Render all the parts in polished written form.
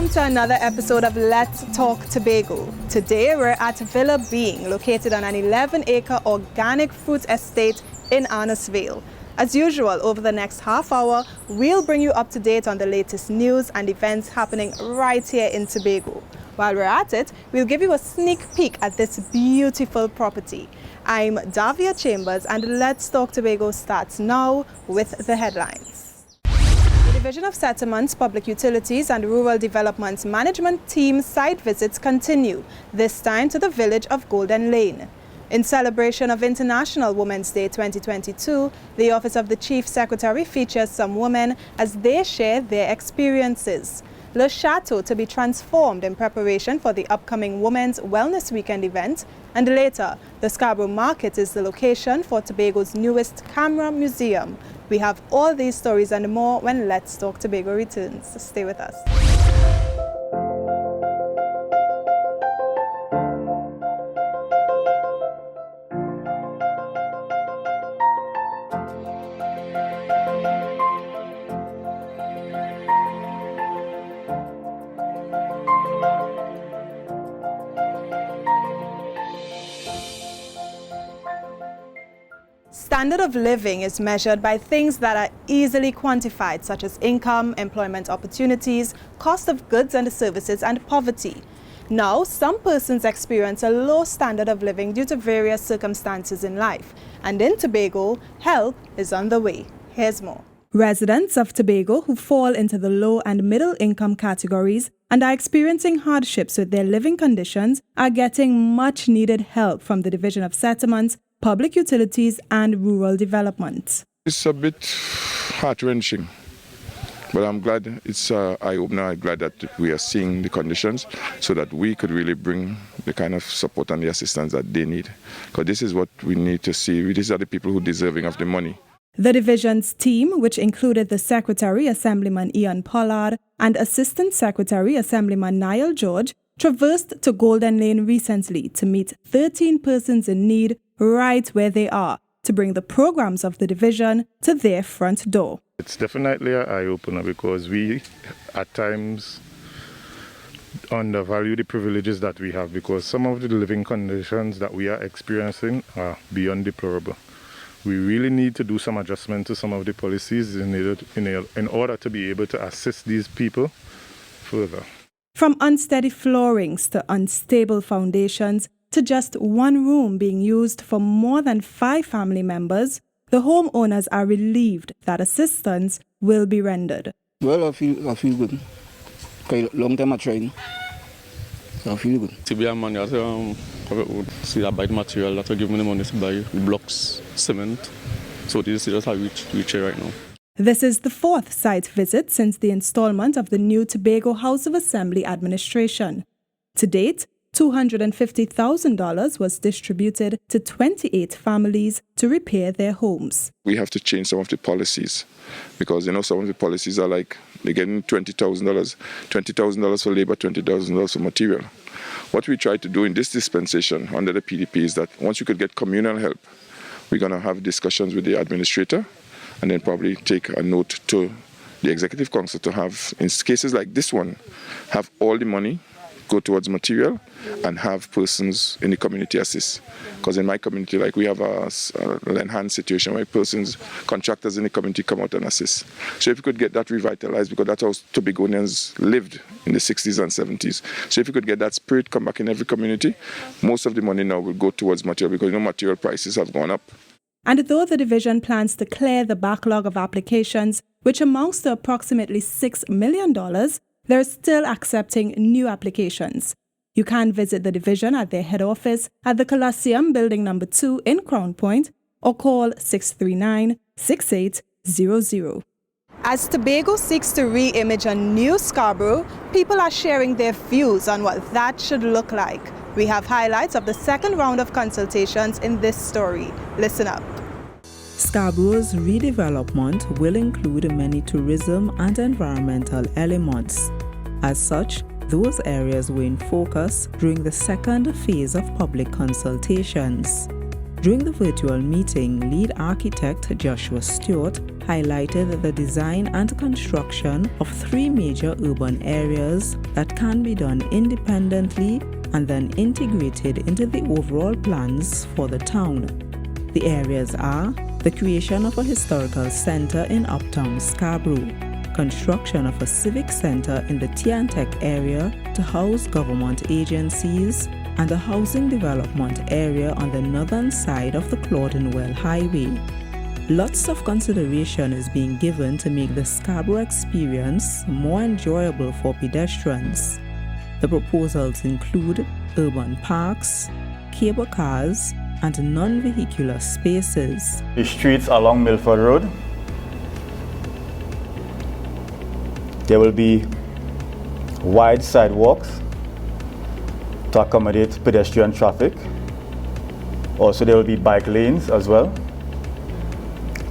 Welcome to another episode of Let's Talk Tobago. Today we're at Villa Being, located on an 11-acre organic fruit estate in Arnos Vale. As usual, over the next half hour, we'll bring you up to date on the latest news and events happening right here in Tobago. While we're at it, we'll give you a sneak peek at this beautiful property. I'm Davia Chambers, and Let's Talk Tobago starts now with the headlines. The Division of Settlements, Public Utilities and Rural Development Management Team site visits continue, this time to the village of Golden Lane. In celebration of International Women's Day 2022, the Office of the Chief Secretary features some women as they share their experiences. Le Chateau to be transformed in preparation for the upcoming Women's Wellness Weekend event, and later, the Scarborough Market is the location for Tobago's newest camera museum. We have all these stories and more when Let's Talk Tobago returns. Stay with us. Standard of living is measured by things that are easily quantified, such as income, employment opportunities, cost of goods and services, and poverty. Now, some persons experience a low standard of living due to various circumstances in life. And in Tobago, help is on the way. Here's more. Residents of Tobago who fall into the low and middle income categories and are experiencing hardships with their living conditions are getting much needed help from the Division of Settlements, Public Utilities and Rural Development. It's a bit heart-wrenching, but I'm glad it's eye-opener. I'm glad that we are seeing the conditions so that we could really bring the kind of support and the assistance that they need. Because this is what we need to see. These are the people who are deserving of the money. The division's team, which included the Secretary, Assemblyman Ian Pollard, and Assistant Secretary, Assemblyman Niall George, traversed to Golden Lane recently to meet 13 persons in need right where they are, to bring the programs of the division to their front door. It's definitely an eye-opener because we, at times, undervalue the privileges that we have because some of the living conditions that we are experiencing are beyond deplorable. We really need to do some adjustment to some of the policies in order to be able to assist these people further. From unsteady floorings to unstable foundations to just one room being used for more than 5 family members, the homeowners are relieved that assistance will be rendered. Well, I feel good. Okay, long time I train, so I feel good. To be a man, you see that buy the material that will give me the money to buy blocks, cement. So this is just how we reach here right now. This is the 4th site visit since the installment of the new Tobago House of Assembly administration. To date, $250,000 was distributed to 28 families to repair their homes. We have to change some of the policies because, some of the policies are like they're getting $20,000 for labor, $20,000 for material. What we try to do in this dispensation under the PDP is that once you could get communal help, we're going to have discussions with the administrator and then probably take a note to the Executive Council to have, in cases like this one, have all the money go towards material and have persons in the community assist. Because in my community, like we have an enhanced situation where contractors in the community come out and assist. So if you could get that revitalized, because that's how Tobagonians lived in the 60s and 70s. So if you could get that spirit come back in every community, most of the money now will go towards material because material prices have gone up. And though the division plans to clear the backlog of applications, which amounts to approximately $6 million, they're still accepting new applications. You can visit the division at their head office at the Colosseum Building No. 2 in Crown Point or call 639-6800. As Tobago seeks to re-image a new Scarborough, people are sharing their views on what that should look like. We have highlights of the second round of consultations in this story. Listen up. Scarborough's redevelopment will include many tourism and environmental elements. As such, those areas were in focus during the second phase of public consultations. During the virtual meeting, lead architect Joshua Stewart highlighted the design and construction of 3 major urban areas that can be done independently and then integrated into the overall plans for the town. The areas are the creation of a historical center in uptown Scarborough, construction of a civic center in the Tiantec area to house government agencies, and a housing development area on the northern side of the Arnos Vale Highway. Lots of consideration is being given to make the Scarborough experience more enjoyable for pedestrians. The proposals include urban parks, cable cars, and non-vehicular spaces. The streets along Milford Road, there will be wide sidewalks to accommodate pedestrian traffic. Also, there will be bike lanes as well.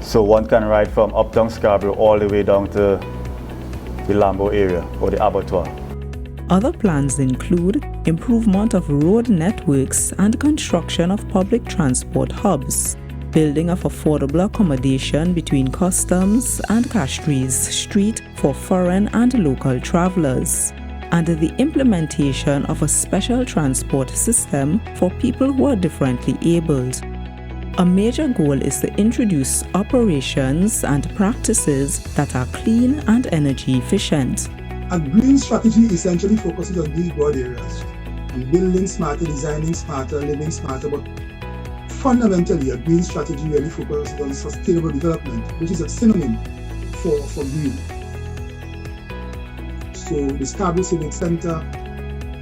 So one can ride from uptown Scarborough all the way down to the Lambo area or the abattoir. Other plans include improvement of road networks and construction of public transport hubs, building of affordable accommodation between Customs and Castries Street for foreign and local travelers, and the implementation of a special transport system for people who are differently abled. A major goal is to introduce operations and practices that are clean and energy efficient. A green strategy essentially focuses on these broad areas, on building smarter, designing smarter, living smarter, but fundamentally a green strategy really focuses on sustainable development, which is a synonym for green. So the Scarborough Civic Center,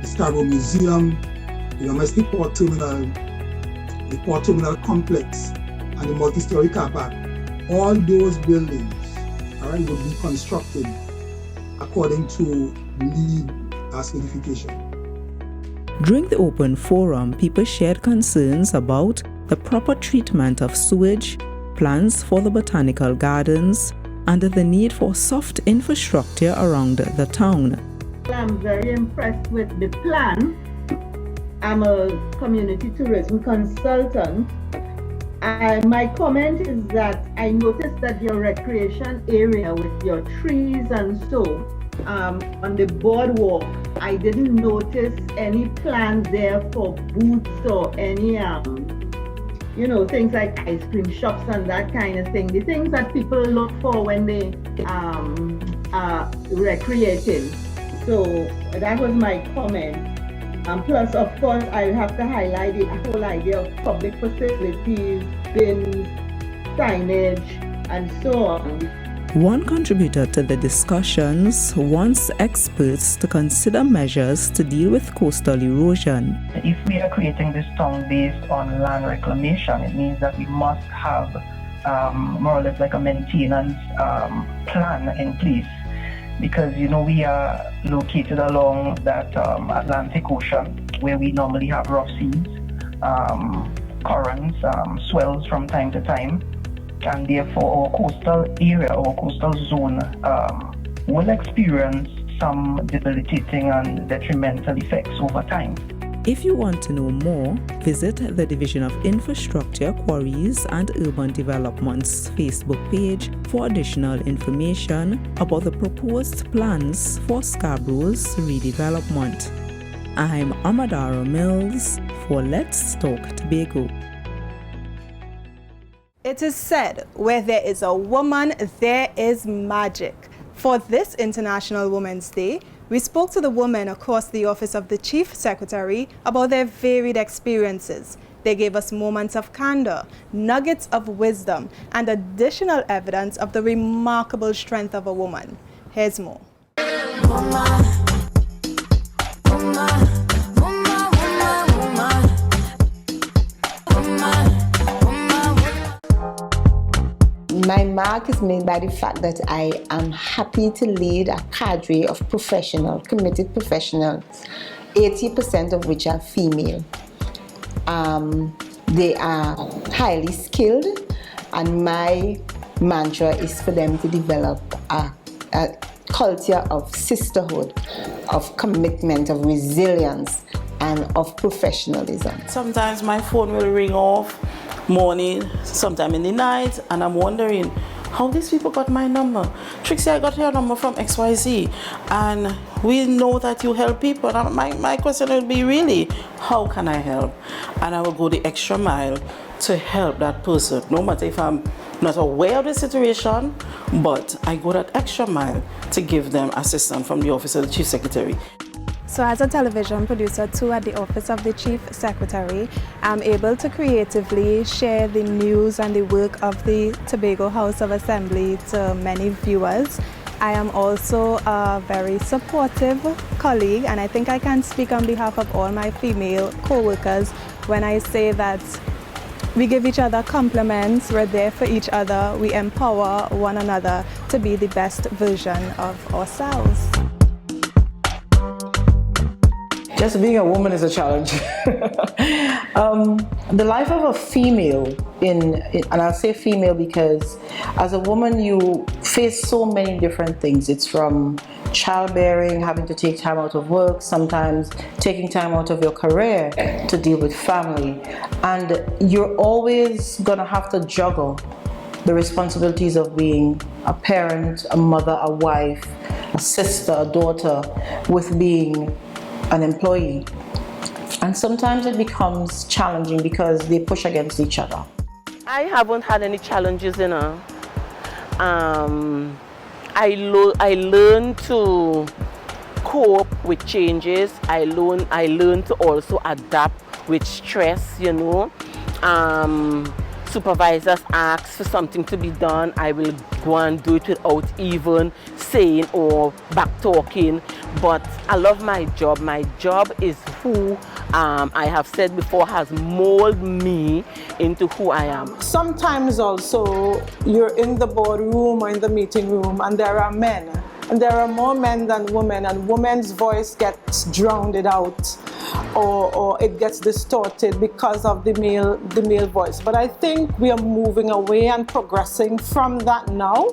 the Scarborough Museum, the domestic port terminal, the port terminal complex, and the multi-story car park, all those buildings will be constructed according to LEED certification. During the open forum, people shared concerns about the proper treatment of sewage, plans for the botanical gardens, and the need for soft infrastructure around the town. I'm very impressed with the plan. I'm a community tourism consultant. My comment is that I noticed that your recreation area with your trees and so on the boardwalk, I didn't notice any plans there for booths or any things like ice cream shops and that kind of thing. The things that people look for when they are recreating. So that was my comment. Plus, of course, I have to highlight the whole idea of public facilities, bins, signage, and so on. One contributor to the discussions wants experts to consider measures to deal with coastal erosion. If we are creating this town based on land reclamation, it means that we must have more or less like a maintenance plan in place. Because we are located along that Atlantic Ocean where we normally have rough seas, currents, swells from time to time, and therefore our coastal area, our coastal zone will experience some debilitating and detrimental effects over time. If you want to know more, visit the Division of Infrastructure, Quarries and Urban Development's Facebook page for additional information about the proposed plans for Scarborough's redevelopment. I'm Amadara Mills for Let's Talk Tobago. It is said, where there is a woman, there is magic. For this International Women's Day, we spoke to the women across the Office of the Chief Secretary about their varied experiences. They gave us moments of candor, nuggets of wisdom, and additional evidence of the remarkable strength of a woman. Here's more. My mark is made by the fact that I am happy to lead a cadre of committed professionals, 80% of which are female. They are highly skilled, and my mantra is for them to develop a culture of sisterhood, of commitment, of resilience, and of professionalism. Sometimes my phone will ring off morning, sometime in the night, and I'm wondering how these people got my number. Trixie, I got your number from XYZ, and we know that you help people. And my question would be, really, how can I help? And I will go the extra mile to help that person, no matter if I'm not aware of the situation, but I go that extra mile to give them assistance from the Office of the Chief Secretary. So as a television producer too at the Office of the Chief Secretary, I'm able to creatively share the news and the work of the Tobago House of Assembly to many viewers. I am also a very supportive colleague, and I think I can speak on behalf of all my female co-workers when I say that we give each other compliments, we're there for each other, we empower one another to be the best version of ourselves. Just being a woman is a challenge. The life of a female, and I'll say female because as a woman you face so many different things. It's from childbearing, having to take time out of work, sometimes taking time out of your career to deal with family. And you're always gonna have to juggle the responsibilities of being a parent, a mother, a wife, a sister, a daughter, with being an employee. And sometimes it becomes challenging because they push against each other. I haven't had any challenges, you know. I learned to cope with changes. I learned to also adapt with stress, you know. Supervisors ask for something to be done, I will go and do it without even saying or back talking. But I love my job. My job is who I have said before has molded me into who I am. Sometimes also you're in the boardroom or in the meeting room and there are men. And there are more men than women, and women's voice gets drowned out or it gets distorted because of the male voice. But I think we are moving away and progressing from that now.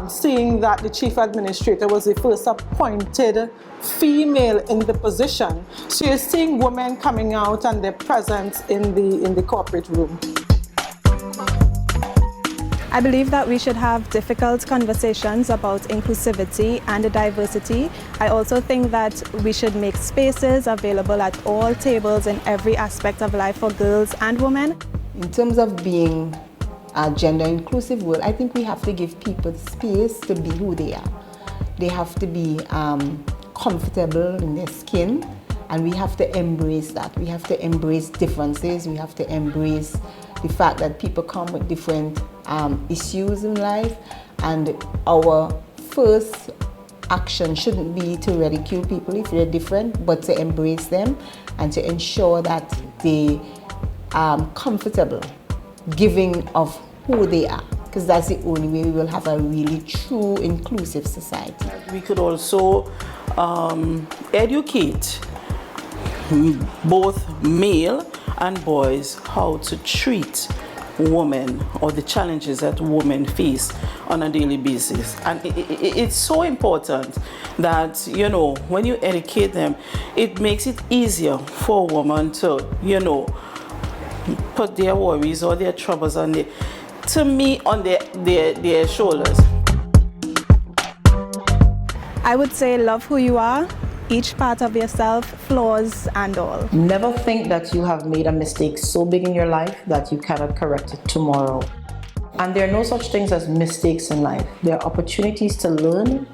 Seeing that the chief administrator was the first appointed female in the position. So you're seeing women coming out and their presence in the corporate room. I believe that we should have difficult conversations about inclusivity and diversity. I also think that we should make spaces available at all tables in every aspect of life for girls and women. In terms of being a gender inclusive world, I think we have to give people space to be who they are. They have to be comfortable in their skin, and we have to embrace that. We have to embrace differences. We have to embrace the fact that people come with different issues in life, and our first action shouldn't be to ridicule people if they're different, but to embrace them and to ensure that they are comfortable giving of who they are, because that's the only way we will have a really true inclusive society. We could also educate both male and boys how to treat women or the challenges that women face on a daily basis. And it's so important that, you know, when you educate them, it makes it easier for a woman to, you know, put their worries or their troubles on their shoulders. I would say love who you are, each part of yourself, flaws and all. Never think that you have made a mistake so big in your life that you cannot correct it tomorrow. And there are no such things as mistakes in life. There are opportunities to learn,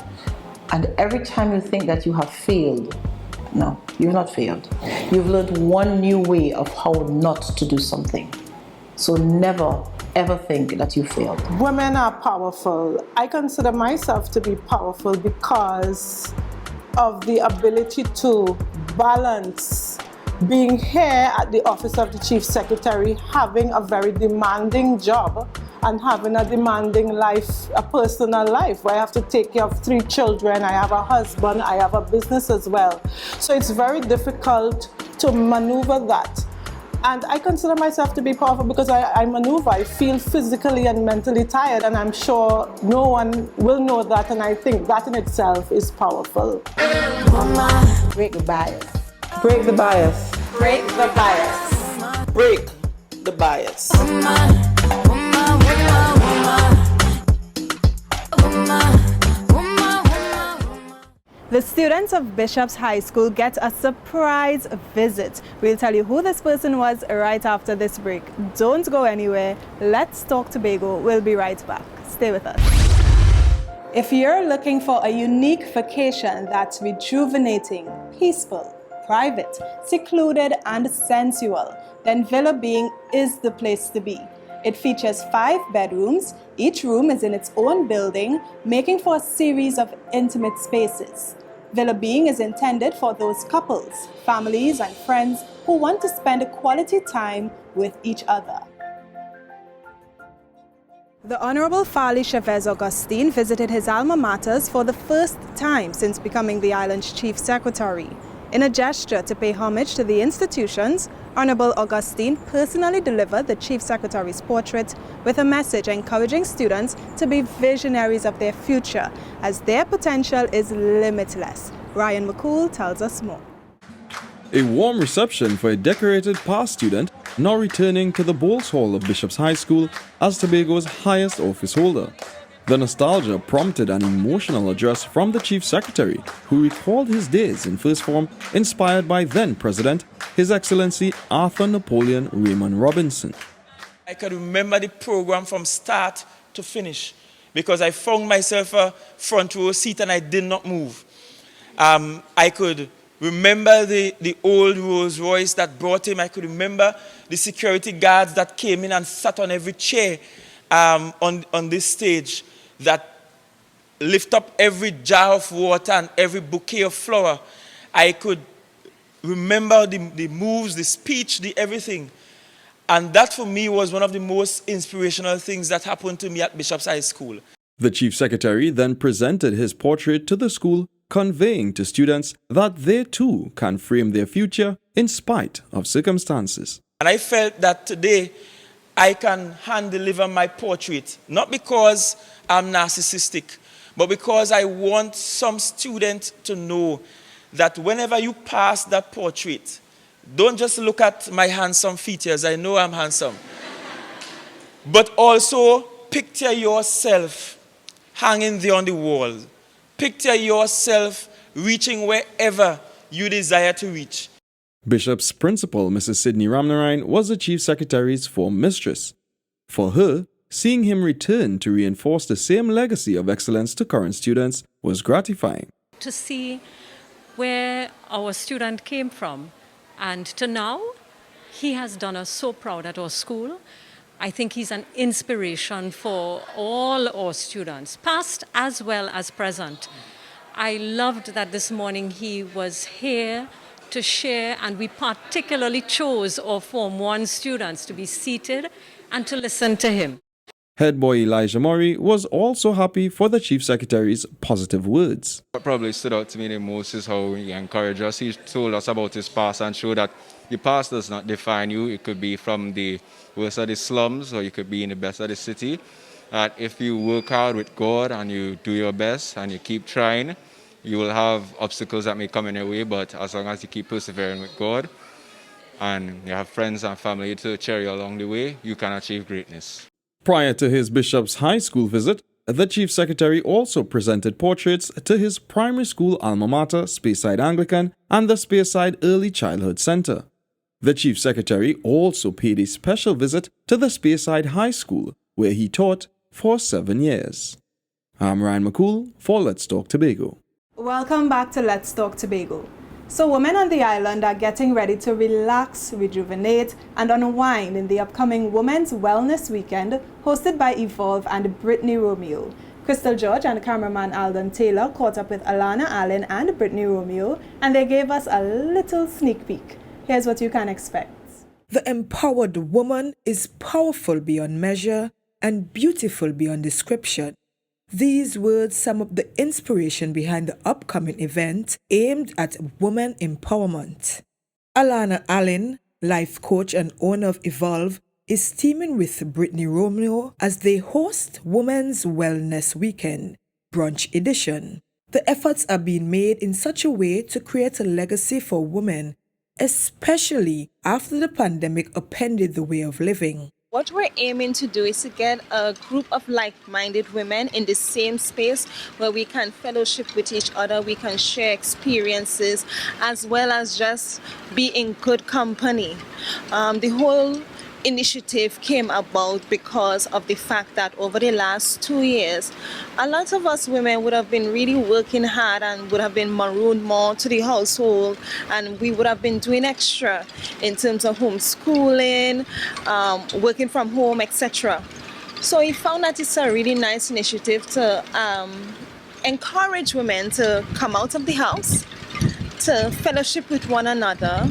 and every time you think that you have failed, no, you've not failed. You've learned one new way of how not to do something. So never, ever think that you failed. Women are powerful. I consider myself to be powerful because of the ability to balance being here at the Office of the Chief Secretary, having a very demanding job and having a demanding life, a personal life where I have to take care of 3 children, I have a husband, I have a business as well. So it's very difficult to maneuver that. And I consider myself to be powerful because I maneuver. I feel physically and mentally tired, and I'm sure no one will know that, and I think that in itself is powerful. Break the bias. Break the bias. Break the bias. Break the bias. The students of Bishop's High School get a surprise visit. We'll tell you who this person was right after this break. Don't go anywhere. Let's Talk Tobago. We'll be right back. Stay with us. If you're looking for a unique vacation that's rejuvenating, peaceful, private, secluded, and sensual, then Villa Being is the place to be. It features 5 bedrooms. Each room is in its own building, making for a series of intimate spaces. Villa Being is intended for those couples, families, and friends who want to spend quality time with each other. The Honorable Fali Chavez Augustine visited his alma maters for the first time since becoming the island's chief secretary. In a gesture to pay homage to the institutions, Honorable Augustine personally delivered the Chief Secretary's portrait with a message encouraging students to be visionaries of their future, as their potential is limitless. Ryan McCool tells us more. A warm reception for a decorated past student now returning to the Bowles Hall of Bishop's High School as Tobago's highest office holder. The nostalgia prompted an emotional address from the Chief Secretary, who recalled his days in first form inspired by then-President, His Excellency Arthur Napoleon Raymond Robinson. I could remember the program from start to finish because I found myself a front row seat and I did not move. I could remember the old Rolls Royce that brought him. I could remember the security guards that came in and sat on every chair on this stage, that lift up every jar of water and every bouquet of flower. I could remember the moves, the speech, the everything. And that for me was one of the most inspirational things that happened to me at Bishop's High School. The Chief Secretary then presented his portrait to the school, conveying to students that they too can frame their future in spite of circumstances. And I felt that today I can hand-deliver my portrait, not because I'm narcissistic, but because I want some student to know that whenever you pass that portrait, don't just look at my handsome features, I know I'm handsome, but also picture yourself hanging there on the wall. Picture yourself reaching wherever you desire to reach. Bishop's principal, Mrs. Sydney Ramnarine, was the Chief Secretary's form mistress. For her, seeing him return to reinforce the same legacy of excellence to current students was gratifying. To see where our student came from and to now, he has done us so proud at our school. I think he's an inspiration for all our students, past as well as present. I loved that this morning he was here to share, and we particularly chose our Form 1 students to be seated and to listen to him. Head boy Elijah Murray was also happy for the Chief Secretary's positive words. What probably stood out to me the most is how he encouraged us. He told us about his past and showed that the past does not define you. It could be from the worst of the slums or you could be in the best of the city. That if you work hard with God and you do your best and you keep trying, you will have obstacles that may come in your way, but as long as you keep persevering with God and you have friends and family to cheer you along the way, you can achieve greatness. Prior to his Bishop's High School visit, the Chief Secretary also presented portraits to his primary school alma mater, Speyside Anglican, and the Speyside Early Childhood Center. The Chief Secretary also paid a special visit to the Speyside High School, where he taught for 7 years. I'm Ryan McCool for Let's Talk Tobago. Welcome back to Let's Talk Tobago. So women on the island are getting ready to relax, rejuvenate, and unwind in the upcoming Women's Wellness Weekend hosted by Evolve and Brittany Romeo. Crystal George and cameraman Alden Taylor caught up with Alana Allen and Brittany Romeo, and they gave us a little sneak peek. Here's what you can expect. The empowered woman is powerful beyond measure and beautiful beyond description. These words sum up the inspiration behind the upcoming event aimed at women empowerment. Alana Allen, life coach and owner of Evolve, is teaming with Brittany Romeo as they host Women's Wellness Weekend, Brunch Edition. The efforts are being made in such a way to create a legacy for women, especially after the pandemic upended the way of living. What we're aiming to do is to get a group of like-minded women in the same space where we can fellowship with each other, we can share experiences, as well as just be in good company. The whole initiative came about because of the fact that over the last 2 years, a lot of us women would have been really working hard and would have been marooned more to the household, and we would have been doing extra in terms of homeschooling, working from home, etc. So we found that it's a really nice initiative to encourage women to come out of the house, to fellowship with one another,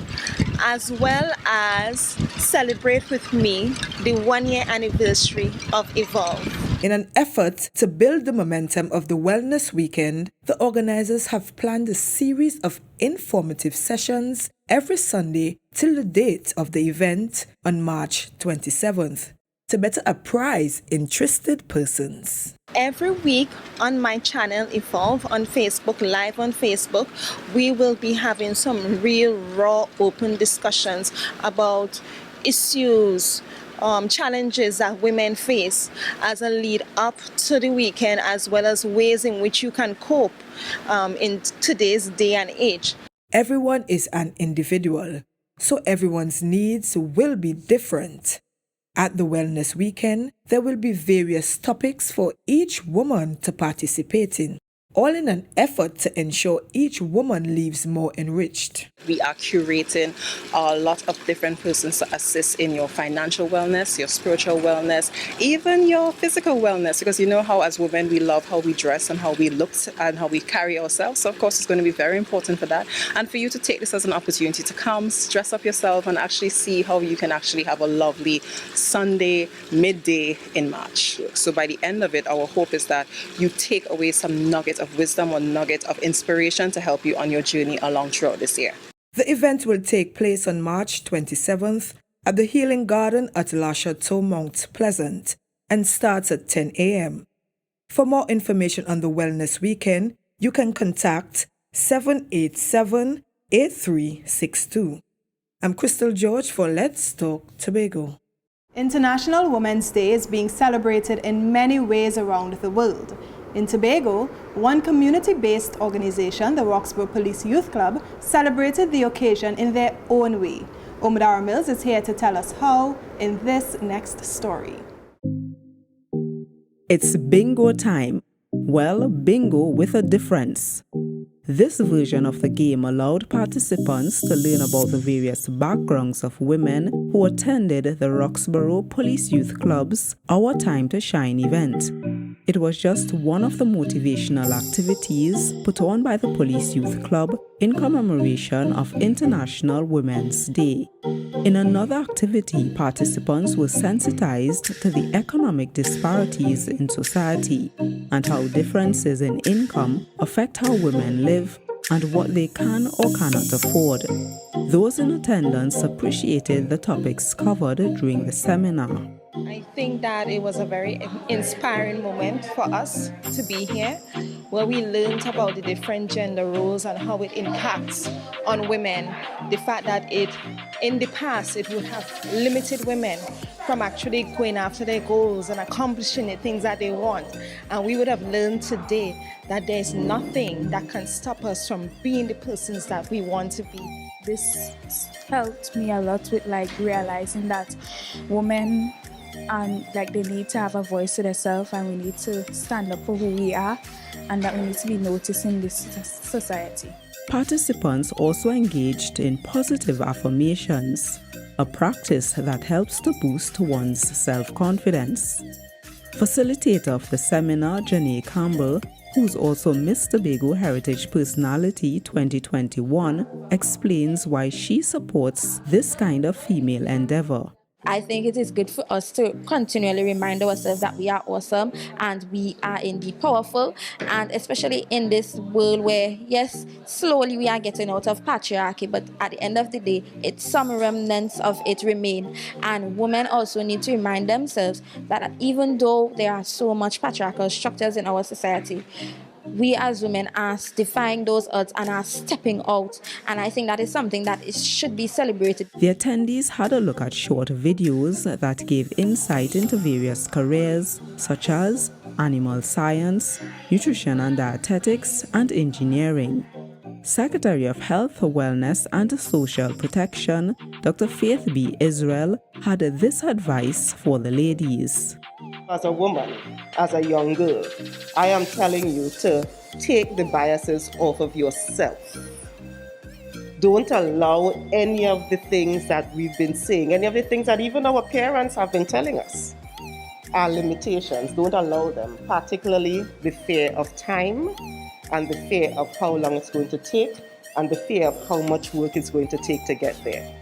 as well as celebrate with me the 1-year anniversary of Evolve. In an effort to build the momentum of the Wellness Weekend, the organizers have planned a series of informative sessions every Sunday till the date of the event on March 27th to better apprise interested persons. Every week on my channel Evolve on Facebook, live on Facebook, we will be having some real raw open discussions about issues, challenges that women face as a lead up to the weekend, as well as ways in which you can cope in today's day and age. Everyone is an individual, so everyone's needs will be different. At the Wellness Weekend, there will be various topics for each woman to participate in, all in an effort to ensure each woman leaves more enriched. We are curating a lot of different persons to assist in your financial wellness, your spiritual wellness, even your physical wellness, because you know how as women we love how we dress and how we look and how we carry ourselves. So of course it's going to be very important for that, and for you to take this as an opportunity to come dress up yourself and actually see how you can actually have a lovely Sunday midday in March. So by the end of it, our hope is that you take away some nugget of wisdom or nugget of inspiration to help you on your journey along throughout this year. The event will take place on March 27th at the Healing Garden at La Chateau Mount Pleasant and starts at 10 a.m. For more information on the Wellness Weekend, you can contact 787-8362. I'm Crystal George for Let's Talk Tobago. International Women's Day is being celebrated in many ways around the world. In Tobago, one community-based organization, the Roxborough Police Youth Club, celebrated the occasion in their own way. Omidara Mills is here to tell us how in this next story. It's bingo time. Well, bingo with a difference. This version of the game allowed participants to learn about the various backgrounds of women who attended the Roxborough Police Youth Club's Our Time to Shine event. It was just one of the motivational activities put on by the Police Youth Club in commemoration of International Women's Day. In another activity, participants were sensitized to the economic disparities in society and how differences in income affect how women live and what they can or cannot afford. Those in attendance appreciated the topics covered during the seminar. I think that it was a very inspiring moment for us to be here, where we learned about the different gender roles and how it impacts on women. The fact that in the past, it would have limited women from actually going after their goals and accomplishing the things that they want. And we would have learned today that there's nothing that can stop us from being the persons that we want to be. This helped me a lot with realizing that women and they need to have a voice to themselves, and we need to stand up for who we are, and that we need to be noticed in this society. Participants also engaged in positive affirmations, a practice that helps to boost one's self-confidence. Facilitator of the seminar, Janae Campbell, who's also Miss Tobago Heritage Personality 2021, explains why she supports this kind of female endeavor. I think it is good for us to continually remind ourselves that we are awesome and we are indeed powerful, and especially in this world where, yes, slowly we are getting out of patriarchy, but at the end of the day, some remnants of it remain. And women also need to remind themselves that even though there are so much patriarchal structures in our society, we as women are defying those odds and are stepping out. And I think that is something that should be celebrated. The attendees had a look at short videos that gave insight into various careers such as animal science, nutrition and dietetics, and engineering. Secretary of Health, Wellness and Social Protection, Dr. Faith B. Israel, had this advice for the ladies. As a woman, as a young girl, I am telling you to take the biases off of yourself. Don't allow any of the things that we've been saying, any of the things that even our parents have been telling us are limitations. Don't allow them, particularly the fear of time and the fear of how long it's going to take and the fear of how much work it's going to take to get there.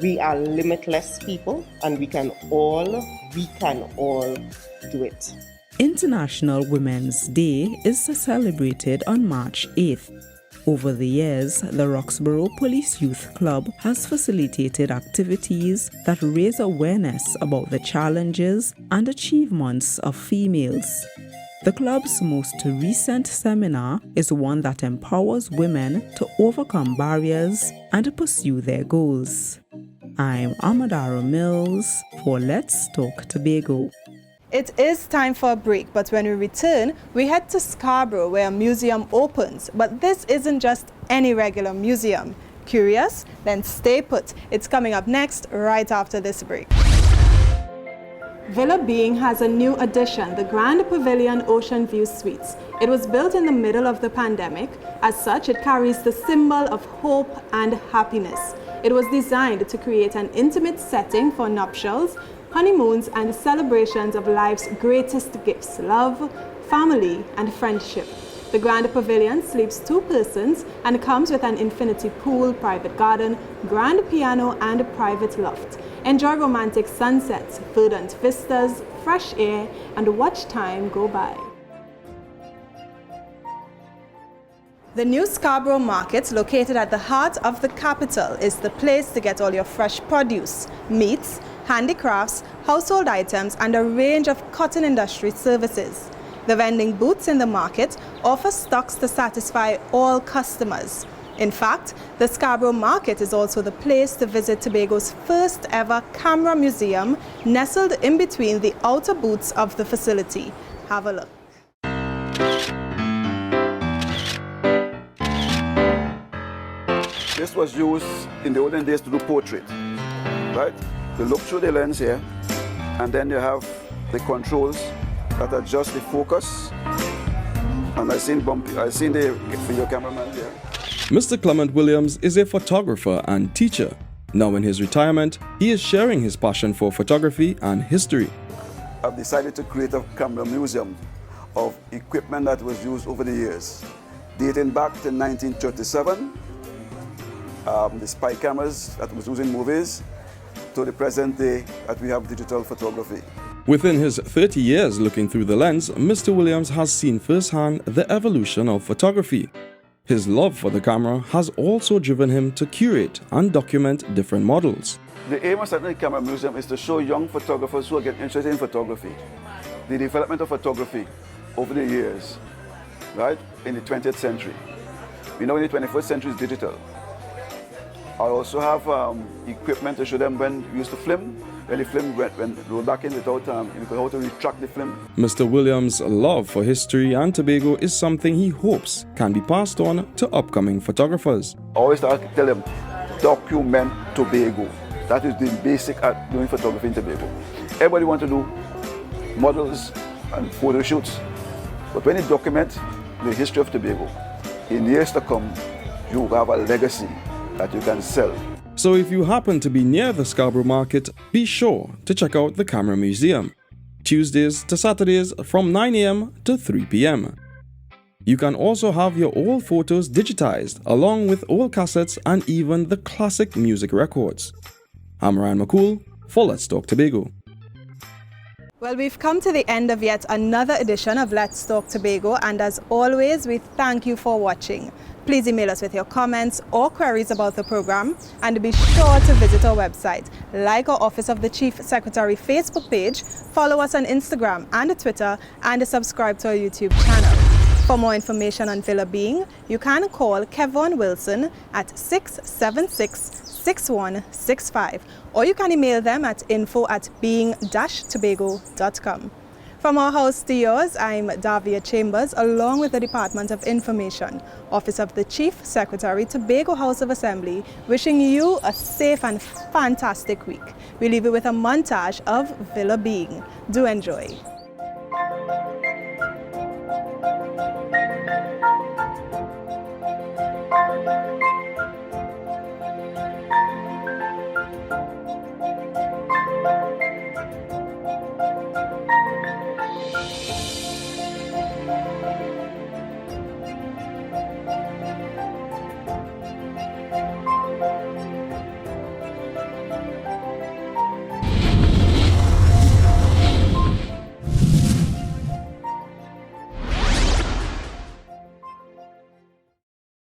We are limitless people and we can all do it. International Women's Day is celebrated on March 8th. Over the years, the Roxborough Police Youth Club has facilitated activities that raise awareness about the challenges and achievements of females. The club's most recent seminar is one that empowers women to overcome barriers and pursue their goals. I'm Amadara Mills for Let's Talk Tobago. It is time for a break, but when we return, we head to Scarborough where a museum opens. But this isn't just any regular museum. Curious? Then stay put. It's coming up next, right after this break. Villa Being has a new addition, the Grand Pavilion Ocean View Suites. It was built in the middle of the pandemic. As such, it carries the symbol of hope and happiness. It was designed to create an intimate setting for nuptials, honeymoons, and celebrations of life's greatest gifts, love, family, and friendship. The Grand Pavilion sleeps 2 persons and comes with an infinity pool, private garden, grand piano, and a private loft. Enjoy romantic sunsets, verdant vistas, fresh air, and watch time go by. The new Scarborough Market, located at the heart of the capital, is the place to get all your fresh produce, meats, handicrafts, household items, and a range of cotton industry services. The vending booths in the market offer stocks to satisfy all customers. In fact, the Scarborough Market is also the place to visit Tobago's first ever camera museum, nestled in between the outer booths of the facility. Have a look. This was used in the olden days to do portrait, right? You look through the lens here, and then you have the controls that adjust the focus. And I seen the video cameraman here. Mr. Clement Williams is a photographer and teacher. Now in his retirement, he is sharing his passion for photography and history. I've decided to create a camera museum of equipment that was used over the years, dating back to 1937, the spy cameras that was used in movies, to the present day that we have digital photography. Within his 30 years looking through the lens, Mr. Williams has seen firsthand the evolution of photography. His love for the camera has also driven him to curate and document different models. The aim of starting the camera museum is to show young photographers who are getting interested in photography, the development of photography over the years, right, in the 20th century. We know in the 21st century is digital. I also have equipment to show them when we used to film, when the film went rolled back in without how to retract the film. Mr. Williams' love for history and Tobago is something he hopes can be passed on to upcoming photographers. I always tell them, document Tobago. That is the basic at doing photography in Tobago. Everybody wants to do models and photo shoots, but when you document the history of Tobago, in years to come, you have a legacy that you can sell. So if you happen to be near the Scarborough Market, be sure to check out the Camera Museum, Tuesdays to Saturdays from 9 a.m. to 3 p.m. You can also have your old photos digitized along with old cassettes and even the classic music records. I'm Ryan McCool for Let's Talk Tobago. Well, we've come to the end of yet another edition of Let's Talk Tobago, and as always, we thank you for watching. Please email us with your comments or queries about the program, and be sure to visit our website, like our Office of the Chief Secretary Facebook page, follow us on Instagram and Twitter, and subscribe to our YouTube channel. For more information on Villa Being, you can call Kevon Wilson at 676-6165, or you can email them at info@being-tobago.com. From our house to yours, I'm Davia Chambers, along with the Department of Information, Office of the Chief Secretary, Tobago House of Assembly, wishing you a safe and fantastic week. We leave you with a montage of Villa Being. Do enjoy.